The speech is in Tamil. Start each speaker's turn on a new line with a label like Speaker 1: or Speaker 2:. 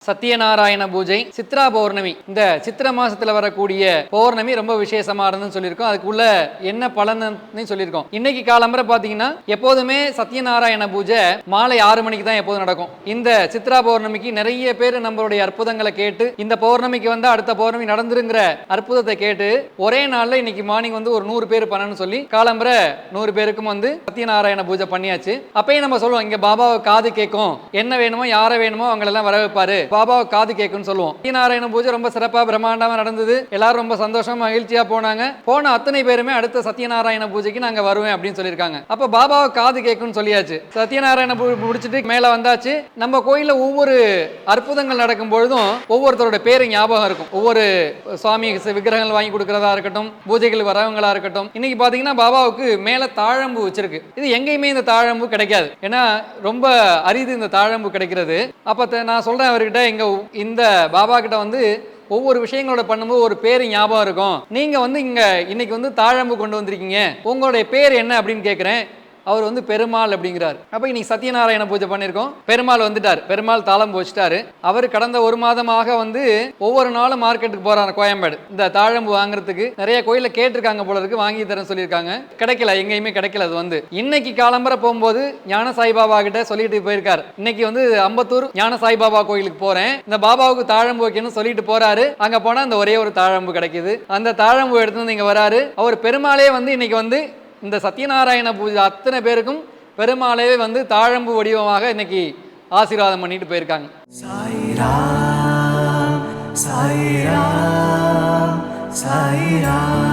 Speaker 1: சத்யநாராயண பூஜை, சித்ரா பௌர்ணமி. இந்த சித்திர மாசத்துல வரக்கூடிய பௌர்ணமி ரொம்ப விசேஷமா இருந்துன்னு சொல்லியிருக்கோம். அதுக்குள்ள என்ன பலன்னு சொல்லியிருக்கோம். இன்னைக்கு காலம்பரை பாத்தீங்கன்னா எப்போதுமே சத்யநாராயண பூஜை மாலை 6 மணிக்கு தான் எப்போதும் நடக்கும். இந்த சித்ரா பௌர்ணமிக்கு நிறைய பேர் நம்மளுடைய அற்புதங்களை கேட்டு இந்த பௌர்ணமிக்கு வந்து அடுத்த பௌர்ணமி நடந்துருங்கிற அற்புதத்தை கேட்டு ஒரே நாள்ல இன்னைக்கு மார்னிங் வந்து ஒரு 100 பேர் பண்ணணும்னு சொல்லி காலம்பரை 100 பேருக்கும் வந்து சத்யநாராயண பூஜை பண்ணியாச்சு. அப்பயும் நம்ம சொல்லுவோம், இங்க பாபாவை காது கேட்கும், என்ன வேணுமோ யாரை வேணுமோ அவங்களெல்லாம் வர வைப்பாரு, பாபாவை காது கேட்குன்னு சொல்லுவோம். சத்யநாராயண பூஜை ரொம்ப சிறப்பா பிரம்மாண்டமா நடந்தது. எல்லாரும் ரொம்ப சந்தோஷமா மகிழ்ச்சியா போனாங்க. போன அத்தனை பேருமே அடுத்த சத்யநாராயண பூஜைக்கு நாங்க வருவேன் அப்படின்னு சொல்லியிருக்காங்க. அப்ப பாபாவை காது கேட்குன்னு சொல்லியாச்சு. சத்யநாராயண முடிச்சுட்டு மேல வந்தாச்சு. நம்ம கோயில்ல ஒவ்வொரு அற்புதங்கள் நடக்கும் பொழுதும் ஒவ்வொருத்தரோட பேரு ஞாபகம் இருக்கும். ஒவ்வொரு சுவாமி விக்கிரகங்கள் வாங்கி கொடுக்கறதா இருக்கட்டும், பூஜைகள் வரவங்களா இருக்கட்டும். இன்னைக்கு பாத்தீங்கன்னா பாபாவுக்கு மேல தாழம்பு வச்சிருக்கு. இது எங்கேயுமே இந்த தாழம்பு கிடைக்காது. ஏன்னா ரொம்ப அரிது இந்த தாழம்பு கிடைக்கிறது. அப்ப நான் சொல்றேன் அவர்கிட்ட, எங்க இந்த பாபா கிட்ட வந்து ஒவ்வொரு விஷயங்களோட பண்ணும்போது ஒரு பேர் ஞாபகம் இருக்கும். நீங்க வந்து இங்க இன்னைக்கு வந்து தாழம்பு கொண்டு வந்திருக்கீங்க, உங்களுடைய பேர் என்ன அப்படின்னு கேட்கிறேன். அவர் வந்து பெருமாள் அப்படிங்கிறார். அப்ப இன்னைக்கு சத்யநாராயண பூஜை பண்ணிருக்கோம். பெருமாள் வந்துட்டார். பெருமாள் தாளம்பு வச்சுட்டாரு. அவர் கடந்த ஒரு மாதமாக வந்து ஒவ்வொரு நாளும் மார்க்கெட்டுக்கு போறாரு கோயம்பேடு. இந்த தாழம்பு வாங்குறதுக்கு நிறைய கோயில கேட்டிருக்காங்க போல இருக்கு, வாங்கி தரேன்னு சொல்லியிருக்காங்க. கிடைக்கல, எங்கேயுமே கிடைக்கல. அது வந்து இன்னைக்கு காலம்பரை போகும்போது ஞான சாய்பாபா கிட்ட சொல்லிட்டு போயிருக்காரு. இன்னைக்கு வந்து அம்பத்தூர் ஞான சாய்பாபா கோயிலுக்கு போறேன், இந்த பாபாவுக்கு தாழம்பு வைக்கணும்னு சொல்லிட்டு போறாரு. அங்க போனா அந்த ஒரே ஒரு தாழம்பு கிடைக்குது. அந்த தாழம்பு எடுத்து வந்து இங்க வராரு. அவர் பெருமாளே வந்து இன்னைக்கு வந்து இந்த சத்யநாராயண பூஜை அத்தனை பேருக்கும் பெருமாளே வந்து தாழம்பு வடிவமாக இன்னைக்கு ஆசீர்வாதம் பண்ணிட்டு போயிருக்காங்க. சாய்ராம் சாய்ராம் சாய்ராம்.